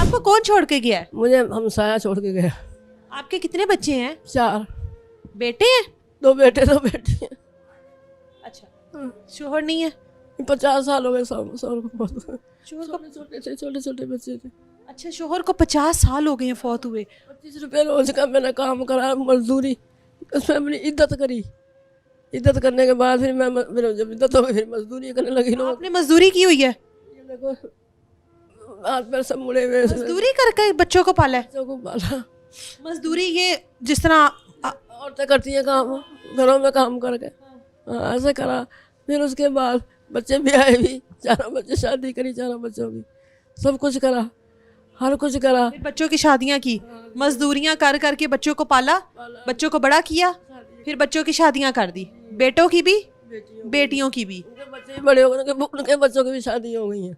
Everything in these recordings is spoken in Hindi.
आपको कौन छोड़ के गया है? मुझे हमसाया छोड़ के गया। आपके कितने बच्चे हैं? 4, बेटे हैं? 2 बेटे 2 बेटी हैं। अच्छा, शोहर नहीं है? 50 साल हो गए सब शोहर को छोटे छोटे बच्चे थे। अच्छा, शोहर को 50 साल हो गए हैं फौत हुए। 25 रुपये रोज का मैंने काम करा, मजदूरी, उसमें अपनी इज्जत करी। इज्जत करने के बाद फिर मैं मेरे जब इज्जत हो गई फिर मजदूरी करने लगी। लोग आपने मजदूरी की हुई है? ये देखो हाथ पैर सब मुड़े हुए, मजदूरी करके बच्चों को पाला है? बच्चों को पाला। मजदूरी ये जिस तरह औरतें करती हैं काम, घरों में काम करके, हाँ ऐसे करा। फिर उसके बाद बच्चे भी आए भी, 4 बच्चे, शादी करी 4 बच्चों की, सब कुछ करा, हर कुछ करा। फिर बच्चों की शादियां की, मजदूरियां कर करके बच्चों को पाला, बच्चों को बड़ा किया, फिर बच्चों की शादियां कर दी, बेटों की भी बेटियों की भी। उनके बच्चे भी बड़े हो गए, उनके बच्चों की भी शादी हो गई है।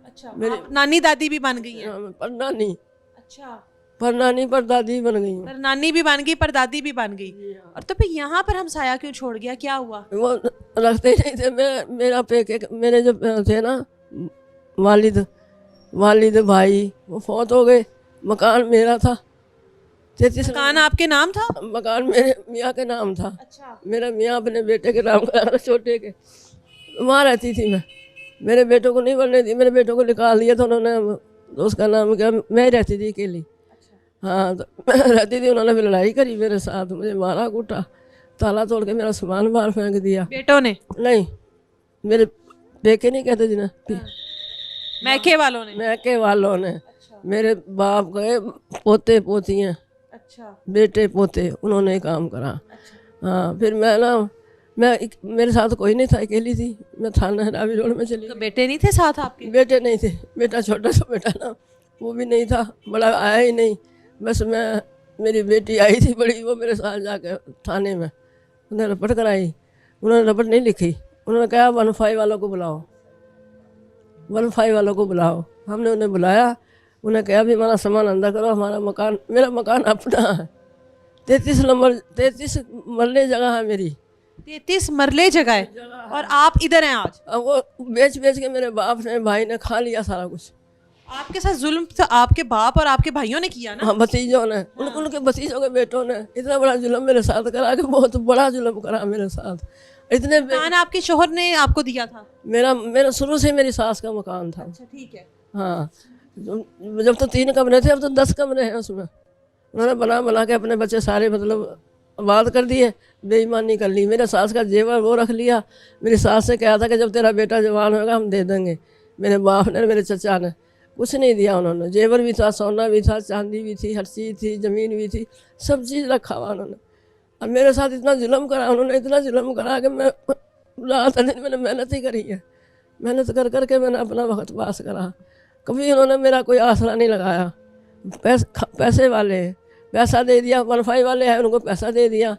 अच्छा, मेरी नानी दादी भी बन गई हैं? पर नानी, अच्छा, पर नानी पर दादी बन गई हैं। पर नानी भी बन गई, पर दादी भी बन गई। और तो फिर यहाँ पर हमसाया क्यों छोड़ गया, क्या हुआ? वो रखते ही नहीं थे। मेरा पेके, मेरे जो थे ना वालिद भाई, वो फौत हो गए। मकान मेरा था, 33 मकान आपके नाम था? मकान मेरे मियाँ के नाम था। अच्छा, मेरा मियाँ अपने बेटे के नाम करा, छोटे के। वहाँ रहती थी मैं, मेरे बेटों को नहीं बनने दी, मेरे बेटों को निकाल दिया तो उन्होंने, तो उसका नाम क्या, मैं ही रहती थी अकेली। हाँ, तो मैं रहती थी, उन्होंने भी लड़ाई करी मेरे साथ, मुझे मारा कूटा, ताला तोड़ के मेरा सामान बाहर फेंक दिया। बेटों ने? नहीं, मेरे पेके नहीं कहते जी ना, मैके वालों ने? मैके वालों ने। मेरे बाप के पोते पोती हैं, अच्छा, बेटे पोते, उन्होंने काम करा। हाँ, फिर मेरे साथ कोई नहीं था, अकेली थी मैं। थाना रावी रोड में चली। तो बेटे नहीं थे साथ आपके? बेटे नहीं थे, बेटा छोटा सा बेटा ना, वो भी नहीं था, बड़ा आया ही नहीं। बस मेरी बेटी आई थी बड़ी, वो मेरे साथ जाकर थाने में उन्हें रपट कराई। उन्होंने रपट नहीं लिखी, उन्होंने कहा 15 वालों को बुलाओ, 15 वालों को बुलाओ। हमने उन्हें बुलाया, उन्हें कहा भी हमारा सामान अंदर करो, हमारा मकान, मेरा मकान अपना है, 33 मरले जगह है मेरी, 33 मरले जगह है, और आप इधर हैं आज? अब वो बेच के मेरे बाप ने, भाई ने खा लिया सारा कुछ। आपके साथ जुल्म तो आपके बाप और आपके भाइयों ने किया ना? हाँ, भतीजों ने, उनके भतीजों के बेटों ने इतना बड़ा जुल्म मेरे साथ करा कि बहुत बड़ा जुल्म करा मेरे साथ। इतने मकान आपके शोहर ने आपको दिया था? मेरा शुरू से मेरी सास का मकान था। अच्छा, ठीक है। हाँ, जब तो 3 कमरे थे, अब तो 10 कमरे हैं उसमें। उन्होंने बना के अपने बच्चे सारे मतलब आबाद कर दिए, बेईमानी कर ली। मेरे सास का जेवर वो रख लिया। मेरी सास से कहा था कि जब तेरा बेटा जवान होगा हम दे देंगे। मेरे बाप ने, मेरे चचा ने कुछ नहीं दिया। उन्होंने जेवर भी था, सोना भी था, चांदी भी थी, हर चीज़ थी, ज़मीन भी थी, सब चीज़ रखा हुआ उन्होंने। और मेरे साथ इतना जुल्म करा उन्होंने, इतना जुल्म करा कि मैं रात दिन मैंने मेहनत ही करी है। मेहनत कर करके मैंने अपना वक्त पास करा। कभी उन्होंने मेरा कोई आसरा नहीं लगाया। पैसे वाले पैसा दे दिया, 15 वाले हैं, उनको पैसा दे दिया,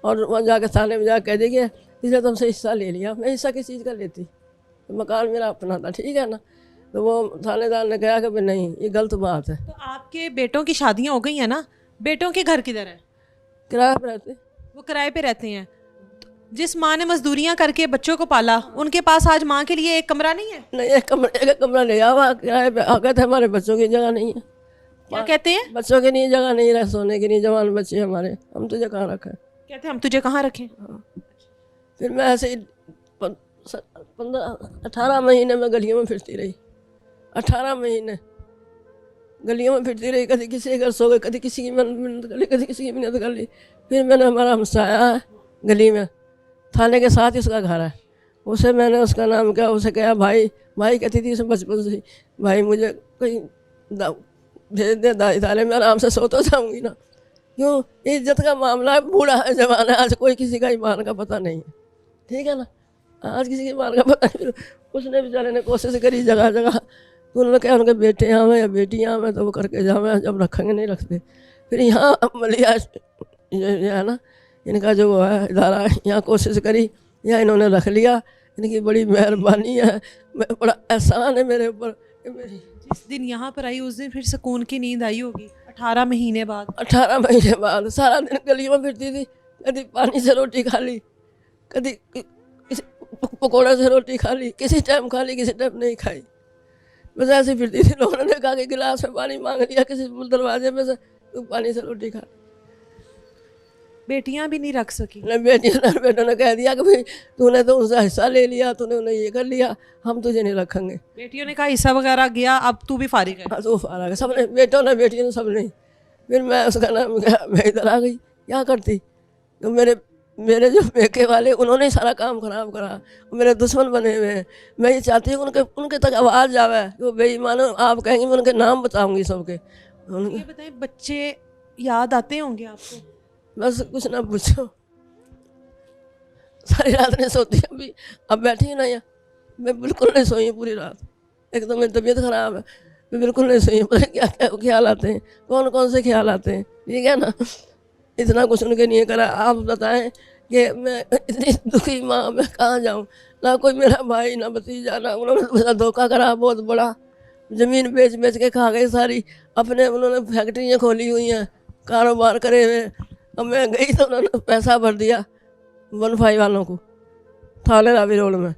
और वहाँ जाकर थाने में जाकर कह दिया इसने तुमसे हिस्सा ले लिया। मैं हिस्सा किस चीज़ का लेती, तो मकान मेरा अपना था, ठीक है ना। तो वो थानेदार ने कहा कि नहीं, ये गलत बात है। तो आपके बेटों की शादियां हो गई हैं ना, बेटों के घर किधर है? किराए पर रहते। वो किराए पे रहते हैं। जिस माँ ने मजदूरियां करके बच्चों को पाला, उनके पास आज माँ के लिए एक कमरा नहीं है? नहीं, एक कमरा ले आवा किराए पे। आ गए थे, हमारे बच्चों की जगह नहीं है। क्या कहते हैं? बच्चों की नहीं जगह नहीं रहे, सोने की नहीं, जवान बच्चे हमारे, हम तुझे कहाँ रखें। कहते हैं हम तुझे कहाँ रखें। हाँ। फिर मैं ऐसे ही 18 महीने में गलियों में फिरती रही। 18 महीने गलियों में फिरती रही, कभी किसी के घर सो गई, कभी किसी की मिन्नत कर ली, कभी किसी की मिन्नत कर ली। फिर मैंने, हमारा हमसाया है गली में, थाने के साथ ही उसका घर है, उसे मैंने, उसका नाम क्या, उसे कहा भाई कहती थी उसे बचपन से ही, भाई मुझे कहीं भेज दे दाई, मैं आराम से सो तो जाऊँगी ना। क्यों, इज्जत का मामला है, बूढ़ा है, जवान है, आज कोई किसी का ईमान का पता नहीं है, ठीक है ना। आज किसी के ईमान का पता नहीं। उसने बेचारे ने कोशिश करी जगह जगह, तो उन्होंने कहा उनके बेटे यहाँ में या बेटियाँ में, तो वो करके जावे, जब रखेंगे नहीं रखते। फिर यहाँ मलिया ये है ना, इनका जो वो है इदारा, यहाँ कोशिश करी, यहाँ इन्होंने रख लिया। इनकी बड़ी मेहरबानी है, बड़ा एहसान है मेरे ऊपर। मेरी जिस दिन यहाँ पर आई उस दिन फिर सुकून की नींद आई होगी। 18 महीने बाद? 18 महीने बाद सारा दिन गलियों में फिरती थी। कभी पानी से रोटी खा ली, कभी पकौड़े से रोटी खा ली, किसी टाइम खा ली, किसी टाइम नहीं खाई। बस ऐसे ही फिरती थी। लोगों ने देखा कि गिलास में पानी मांग लिया किसी दरवाजे में से, तो पानी से रोटी खा ली। बेटियां भी नहीं रख सकी। बेटों ने कह दिया कि भाई तूने तो उनसे हिस्सा ले लिया, तूने उन्हें ये कर लिया, हम तुझे नहीं रखेंगे। बेटियों ने कहा हिस्सा वगैरह गया, अब तू भी फारिग है। हाँ तो फारा सब ने, बेटों ने बेटियों ने सब ने। फिर मैं उसका नाम क्या, मैं इधर आ गई। क्या करती, तो मेरे जो मेके वाले उन्होंने सारा काम खराब करा, मेरे दुश्मन बने हुए हैं। मैं ये चाहती हूँ उनके तक आवाज़ जावे कि वो बेईमान हो। आप कहेंगे मैं उनके नाम बताऊंगी सबके। ये बताएं, बच्चे याद आते होंगे आपको? बस कुछ ना पूछो, सारी रात नहीं सोती। अभी अब बैठी है ना यहाँ, मैं बिल्कुल नहीं सोई पूरी रात। एक तो मेरी तबीयत ख़राब है, मैं बिल्कुल नहीं सोई। पता क्या क्या ख्याल आते हैं, कौन कौन से ख्याल आते हैं, ठीक है ना। इतना कुछ उनके नहीं करा। आप बताएं कि मैं इतनी दुखी माँ, मैं कहाँ जाऊँ। ना कोई मेरा भाई ना भतीजा, ना उन्होंने मेरा धोखा करा बहुत बड़ा। ज़मीन बेच बेच के खा गई सारी। अपने उन्होंने फैक्ट्रियाँ खोली हुई हैं, कारोबार करे हुए। अब मैं गई तो उन्होंने पैसा भर दिया 15 वालों को, थाने रावी रोड में।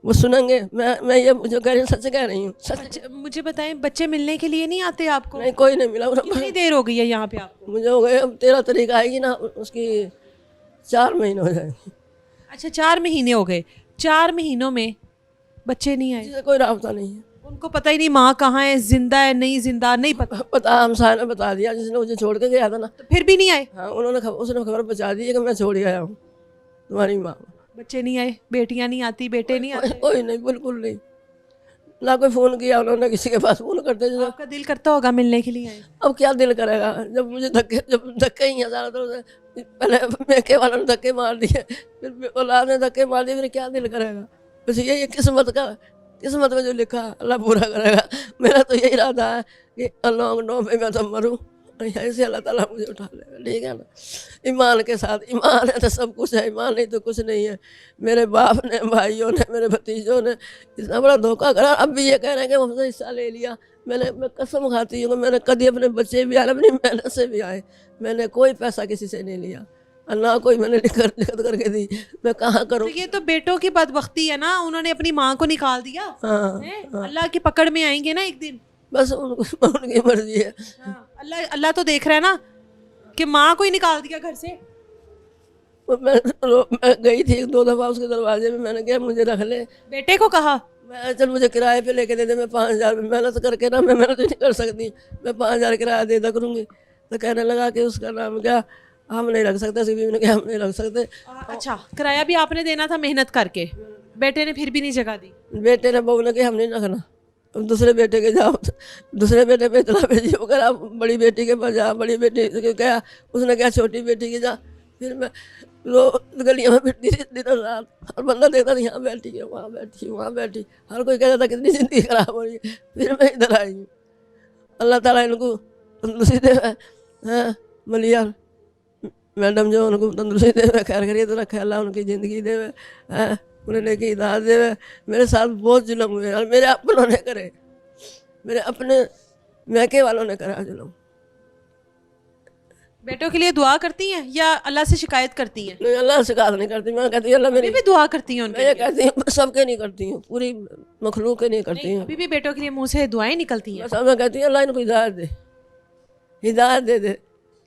वो सुनेंगे, मैं ये जो कह रही हूँ सच कह रही हूँ, सच। मुझे बताएं, बच्चे मिलने के लिए नहीं आते आपको? नहीं, कोई नहीं मिला। कितनी देर हो गई है यहाँ पे आपको? मुझे हो गए, अब 13 तारीख आएगी ना, उसकी 4 महीने हो जाएंगे। अच्छा, 4 महीने हो गए। 4 महीनों में बच्चे नहीं आए? किसी से कोई राब्ता नहीं है। उनको पता ही नहीं माँ कहाँ है, जिंदा है नहीं जिंदा, नहीं पता? पता, हमसाया ने बता दिया, जिसने मुझे छोड़ के गया था ना। तो फिर भी नहीं आए? हाँ, उसने खबर पहुँचा दी है कि मैं छोड़ गया हूँ तुम्हारी माँ। बच्चे नहीं आए, बेटियां नहीं आती, बेटे नहीं आते? कोई नहीं, बिल्कुल नहीं। ना कोई फ़ोन किया उन्होंने, किसी के पास फ़ोन करते जो। आपका दिल करता होगा मिलने के लिए आए? अब क्या दिल करेगा, जब मुझे धक्के ही हैं ज़्यादा तरफ से। पहले मेके वालों ने धक्के मार दिए, फिर औलाद ने धक्के मार दिए, फिर क्या दिल करेगा। बस यही किस्मत में जो लिखा अल्लाह पूरा करेगा। मेरा तो यही इरादा है कि लॉन्ग नो में मैं तो मरूँ, यहीं से अल्लाह ताला मुझे उठा लेगा, ठीक है ना। ईमान के साथ, ईमान है तो सब कुछ है, ईमान नहीं तो कुछ नहीं है। मेरे बाप ने, भाइयों ने, मेरे भतीजों ने इतना बड़ा धोखा करा। अब भी ये कह रहे हैं कि हमसे हिस्सा ले लिया। मैं कसम खाती हूँ कि मैंने कभी अपने बच्चे भी आए, अपनी मेहनत से भी आए, मैंने कोई पैसा किसी से नहीं लिया, ना कोई मैंने लिखत करके दी। मैं कहाँ करूँ। तो ये तो बेटों की बदबख्ती है ना, उन्होंने अपनी माँ को निकाल दिया। हाँ, अल्लाह की पकड़ में आएंगे ना एक दिन। बस उनकी मर्जी है। अल्लाह तो देख रहा है ना कि माँ को ही निकाल दिया घर से। मैं गई थी 2 दफ़ा उसके दरवाजे में, मैंने कहा मुझे रख ले। बेटे को कहा मैं चल मुझे किराए पे लेके दे दे, मैं 5,000 मेहनत करके ना, मैं मेहनत नहीं कर सकती, मैं 5,000 किराया दे करूँगी। तो कहने लगा कि उसका नाम क्या, हम नहीं रख सकते। सिर्फ ने कहा हम नहीं रख सकते। अच्छा, किराया भी आपने देना था मेहनत करके, बेटे ने फिर भी नहीं जगह दी? बेटे ने, बहू ने कहा हम नहीं रखना, दूसरे बेटे के जाओ। दूसरे बेटे पे इतना भेजी होकर आप बड़ी बेटी के पास जा। बड़ी बेटी के क्या, उसने क्या छोटी बेटी की जा। फिर मैं गलियों में फिरती थी दिन रात, हर बंदा देखता था यहाँ बैठी है, वहाँ बैठी, वहाँ बैठी। हर कोई कहता था कितनी ज़िंदगी खराब हो रही है। फिर मैं इधर आई हूँ। अल्लाह ताला इनको तंदुरुस्ती दे, मलिया मैडम जो, उनको तंदुरुस्ती दे, खैर खैरियत रखे अल्लाह, उनकी ज़िंदगी दे, उन्हें लेके हिदायत दे। मेरे साथ बहुत जुल्म हुए और मेरे अपनों ने करे, मेरे अपने मैके वालों ने करा जुल्म। बेटों के लिए दुआ करती हैं या अल्लाह से शिकायत करती हैं? नहीं, अल्लाह से शिकायत नहीं करती। मैं कहती हूँ अल्लाह मेरी अभी भी दुआ करती हैं उनके मैं ये लिए? कहती हूँ सबके नहीं करती हूँ, पूरी मखलूक के नहीं करती हूँ। अभी भी बेटों के लिए मुंह से दुआएं निकलती हैं? बस मैं कहती हूँ अल्लाह इनको हिदायत दे, हिदायत दे दे।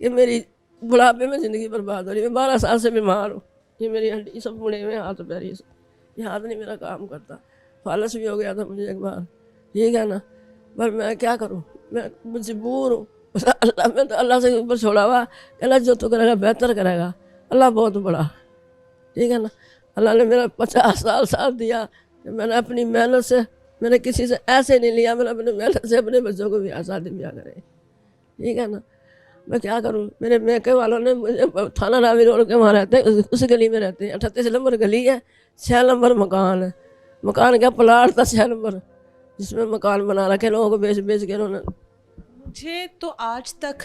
ये मेरी बुढ़ापे में ज़िंदगी बर्बाद हो रही है। मैं 12 साल से बीमार हूँ, ये मेरी हड्डी सब मुड़े हुए, हाथ पैर ये हाथ नहीं मेरा काम करता। फालस भी हो गया था मुझे एक बार, ठीक है ना। पर मैं क्या करूँ, मैं मजबूर हूँ। अल्लाह, मैं तो अल्लाह से ऊपर छोड़ा हुआ, अल्लाह जो तो करेगा बेहतर करेगा। अल्लाह बहुत बड़ा, ठीक है ना। अल्लाह ने मेरा 50 साल साथ दिया। मैंने अपनी मेहनत से, मैंने किसी से ऐसे नहीं लिया, मैंने अपनी मेहनत से अपने बच्चों को भी शादी ब्याह करे, ठीक है ना। मैं क्या करूँ, मेरे मैके वालों ने मुझे थाना रावी रोड के वहाँ रहते हैं, उस गली में रहते हैं। 38 नंबर गली है, 6 नंबर मकान है। मकान क्या प्लाट था 6 नंबर, जिसमें मकान बना रखे लोगों को बेच बेच के उन्होंने। मुझे तो आज तक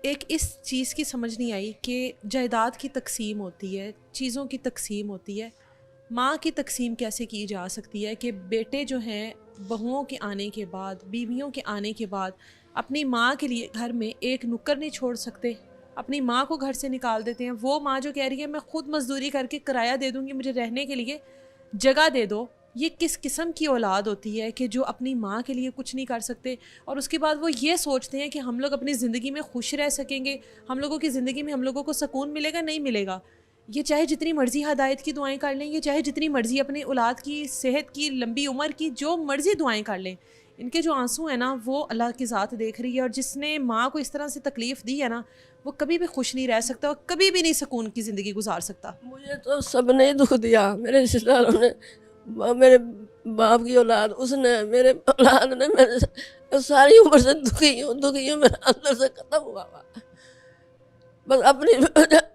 एक इस चीज़ की समझ नहीं आई कि जायदाद की तकसीम होती है, चीज़ों की तकसीम होती है, माँ की तकसीम कैसे की जा सकती है कि बेटे जो हैं बहुओं के आने के बाद, बीवियों के आने के बाद अपनी माँ के लिए घर में एक नुक्कर नहीं छोड़ सकते, अपनी माँ को घर से निकाल देते हैं। वो माँ जो कह रही है मैं खुद मजदूरी करके किराया दे दूँगी, मुझे रहने के लिए जगह दे दो, ये किस किस्म की औलाद होती है कि जो अपनी माँ के लिए कुछ नहीं कर सकते और उसके बाद वो ये सोचते हैं कि हम लोग अपनी ज़िंदगी में खुश रह सकेंगे, हम लोगों की ज़िंदगी में हम लोगों को सुकून मिलेगा, नहीं मिलेगा। ये चाहे जितनी मर्ज़ी हिदायत की दुआएं कर लें, ये चाहे जितनी मर्ज़ी अपनी औलाद की सेहत की, लंबी उम्र की, जो मर्ज़ी दुआएं कर लें, इनके जो आंसू हैं ना वो अल्लाह की ज़ात देख रही है। और जिसने माँ को इस तरह से तकलीफ़ दी है ना, वो कभी भी खुश नहीं रह सकता और कभी भी नहीं सुकून की ज़िंदगी गुजार सकता। मुझे तो सबने दुख दिया, मेरे रिश्तेदारों ने, मेरे बाप की औलाद, उसने, मेरे औलाद ने, मेरे सारी उम्र से दुखी हूँ, मेरा अंदर से खत्म हुआ। बस अपनी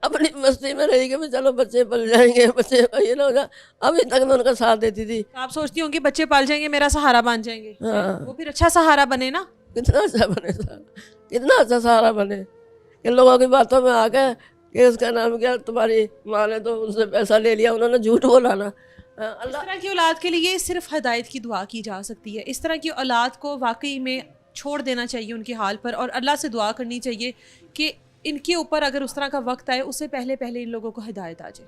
अपनी मस्ती में रही कि मैं चलो बच्चे पल जाएंगे, बच्चे ये ना हो जाए। अभी तक मैं उनका साथ देती थी। आप सोचती होंगी बच्चे पाल जाएंगे, मेरा सहारा बन जाएंगे। हाँ। वो फिर अच्छा सहारा बने ना। कितना अच्छा बने सहारा, कितना अच्छा सहारा बने कि लोगों की बातों में आके कि उसका नाम क्या, तुम्हारी माँ ने तो उनसे पैसा ले लिया, उन्होंने झूठ बोला ना। इस अल्लाह तरह की औलाद के लिए सिर्फ हिदायत की दुआ की जा सकती है। इस तरह की औलाद को वाकई में छोड़ देना चाहिए उनके हाल पर और अल्लाह से दुआ करनी चाहिए कि इनके ऊपर अगर उस तरह का वक्त आए उससे पहले पहले इन लोगों को हिदायत आ जाए।